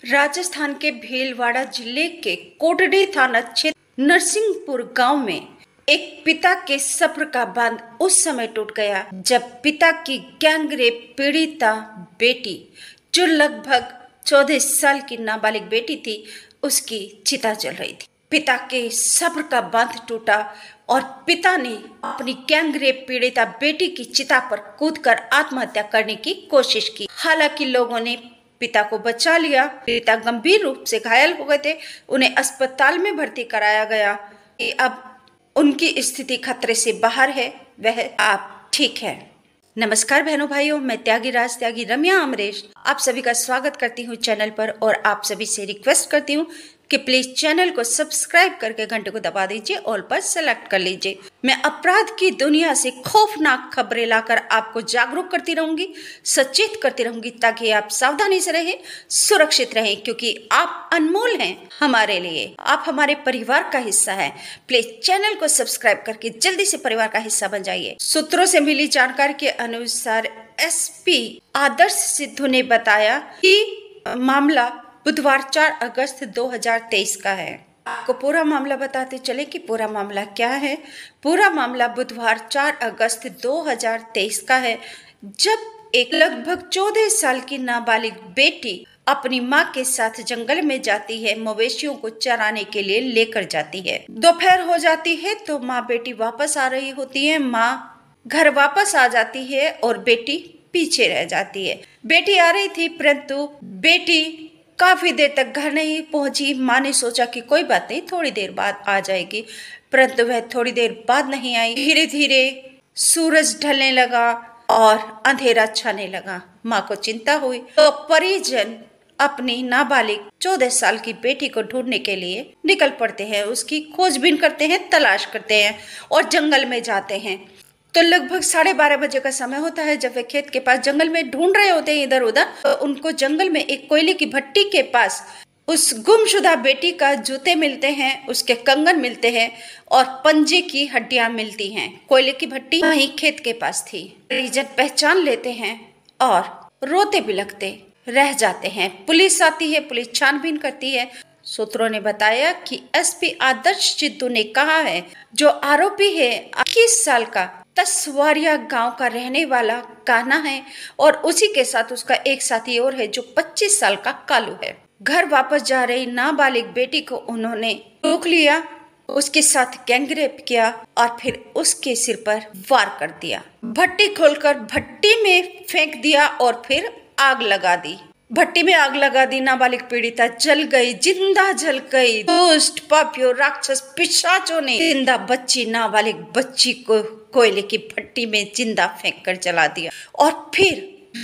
राजस्थान के भीलवाड़ा जिले के कोटड़ी थाना क्षेत्र नरसिंहपुर गांव में एक पिता के सब्र का बांध उस समय टूट गया जब पिता की गैंगरेप पीड़िता बेटी, जो लगभग 14 साल की नाबालिग बेटी थी, उसकी चिता जल रही थी। पिता के सब्र का बांध टूटा और पिता ने अपनी गैंगरेप पीड़िता बेटी की चिता पर कूदकर आत्महत्या करने की कोशिश की। हालांकि लोगों ने पिता को बचा लिया। पिता गंभीर रूप से घायल हो गए थे, उन्हें अस्पताल में भर्ती कराया गया। अब उनकी स्थिति खतरे से बाहर है, वह आप ठीक है। नमस्कार बहनों भाइयों, मैं त्यागी रम्या अमरेश आप सभी का स्वागत करती हूँ चैनल पर और आप सभी से रिक्वेस्ट करती हूँ कि प्लीज चैनल को सब्सक्राइब करके घंटे को दबा दीजिए, ऑल पर सेलेक्ट कर लीजिए। मैं अपराध की दुनिया से खौफनाक खबरें लाकर आपको जागरूक करती रहूंगी, सचेत करती रहूंगी, ताकि आप सावधानी से रहें, सुरक्षित रहें, क्योंकि आप अनमोल हैं हमारे लिए। आप हमारे परिवार का हिस्सा हैं। प्लीज चैनल को सब्सक्राइब करके जल्दी से परिवार का हिस्सा बन जाइए। सूत्रों से मिली जानकारी के अनुसार एसपी आदर्श सिद्धू ने बताया कि मामला बुधवार 4 अगस्त 2023 का है। आपको पूरा मामला बताते चले कि पूरा मामला क्या है। पूरा मामला बुधवार 4 अगस्त 2023 का है, जब एक लगभग 14 साल की नाबालिग बेटी अपनी मां के साथ जंगल में जाती है, मवेशियों को चराने के लिए लेकर जाती है। दोपहर हो जाती है तो माँ बेटी वापस आ रही होती है। माँ घर वापस आ जाती है और बेटी पीछे रह जाती है। बेटी आ रही थी परंतु बेटी काफी देर तक घर नहीं पहुंची। माँ ने सोचा कि कोई बात नहीं, थोड़ी देर बाद आ जाएगी, परंतु वह थोड़ी देर बाद नहीं आई। धीरे धीरे सूरज ढलने लगा और अंधेरा छाने लगा। माँ को चिंता हुई तो परिजन अपनी नाबालिग 14 साल की बेटी को ढूंढने के लिए निकल पड़ते हैं। उसकी खोजबीन करते हैं, तलाश करते हैं और जंगल में जाते हैं। तो लगभग 12:30 बजे का समय होता है जब वे खेत के पास जंगल में ढूंढ रहे होते हैं इधर उधर। तो उनको जंगल में एक कोयले की भट्टी के पास उस गुमशुदा बेटी का जूते मिलते हैं, उसके कंगन मिलते हैं और पंजे की हड्डियां मिलती हैं। कोयले की भट्टी वहीं खेत के पास थी। परिजन पहचान लेते हैं और रोते बिलखते रह जाते हैं। पुलिस आती है, पुलिस छानबीन करती है। सूत्रों ने बताया कि एसपी आदर्श सिद्धू ने कहा है, जो आरोपी है 21 साल का तसवारिया गांव का रहने वाला कान्हा है और उसी के साथ उसका एक साथी और है जो 25 साल का कालू है। घर वापस जा रही नाबालिग बेटी को उन्होंने रोक लिया, उसके साथ गैंगरेप किया और फिर उसके सिर पर वार कर दिया। भट्टी खोलकर भट्टी में फेंक दिया और फिर आग लगा दी। भट्टी में आग लगा दी। नाबालिग पीड़िता जल गई, जिंदा जल गई। दुष्ट पापियों, राक्षस पिशाचों ने जिंदा बच्ची, नाबालिग बच्ची को कोयले की भट्टी में जिंदा फेंक कर जला दिया। और फिर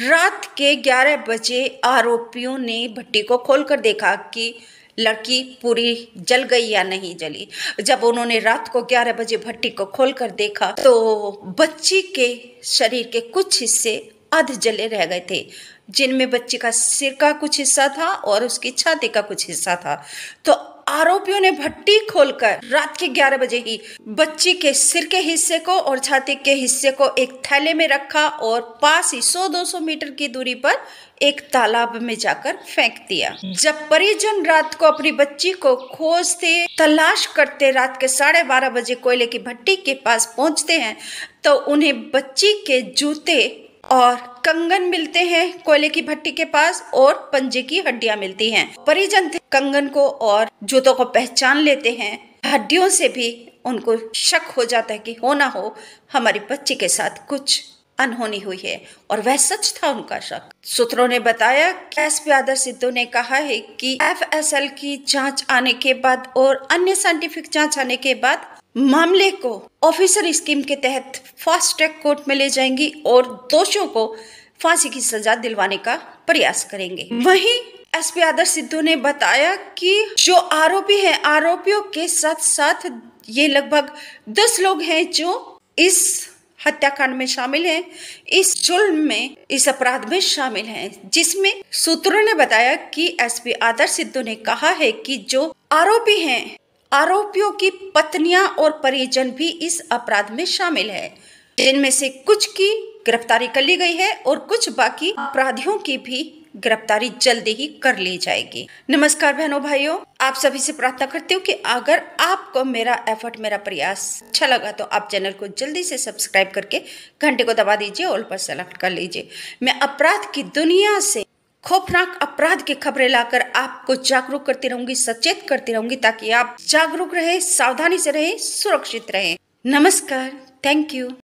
रात के 11 बजे आरोपियों ने भट्टी को खोलकर देखा कि लड़की पूरी जल गई या नहीं जली। जब उन्होंने रात को 11 बजे भट्टी को खोलकर देखा तो बच्ची के शरीर के कुछ हिस्से अध जले रह गए थे, जिनमें बच्ची का सिर का कुछ हिस्सा था और उसकी छाती का कुछ हिस्सा था। तो आरोपियों ने भट्टी खोलकर रात के 11 बजे ही बच्ची के सिर के हिस्से को और छाती के हिस्से को एक थैले में रखा और पास ही 100-200 मीटर की दूरी पर एक तालाब में जाकर फेंक दिया। जब परिजन रात को अपनी बच्ची को खोजते, तलाश करते रात के 12:30 बजे कोयले की भट्टी के पास पहुंचते हैं तो उन्हें बच्ची के जूते और कंगन मिलते हैं कोयले की भट्टी के पास और पंजे की हड्डियां मिलती हैं। परिजन कंगन को और जूतों को पहचान लेते हैं। हड्डियों से भी उनको शक हो जाता है कि हो ना हो हमारी बच्ची के साथ कुछ अनहोनी हुई है, और वह सच था उनका शक। सूत्रों ने बताया कि एसपी आदर्श सिद्धू ने कहा है कि एफएसएल की जांच आने के बाद और अन्य साइंटिफिक जांच आने के बाद मामले को ऑफिसर स्कीम के तहत फास्ट ट्रैक कोर्ट में ले जाएंगी और दोषियों को फांसी की सजा दिलवाने का प्रयास करेंगे। वहीं एसपी आदर्श सिद्धू ने बताया कि जो आरोपी हैं, आरोपियों के साथ साथ ये लगभग 10 लोग हैं जो इस हत्याकांड में शामिल हैं, इस जुल्म में, इस अपराध में शामिल हैं, जिसमें सूत्रों ने बताया कि एसपी आदर्श सिद्धू ने कहा है कि जो आरोपी हैं, आरोपियों की पत्नियां और परिजन भी इस अपराध में शामिल है, जिनमें से कुछ की गिरफ्तारी कर ली गई है और कुछ बाकी अपराधियों की भी गिरफ्तारी जल्दी ही कर ली जाएगी। नमस्कार बहनों भाइयों, आप सभी से प्रार्थना करती हूँ कि अगर आपको मेरा एफर्ट, मेरा प्रयास अच्छा लगा तो आप चैनल को जल्दी से सब्सक्राइब करके घंटे को दबा दीजिए, ऑल पर सेलेक्ट कर लीजिए। मैं अपराध की दुनिया से, खौफनाक अपराध की खबरें लाकर आपको जागरूक करती रहूंगी, सचेत करती रहूंगी, ताकि आप जागरूक रहे, सावधानी से रहे, सुरक्षित रहे। नमस्कार, थैंक यू।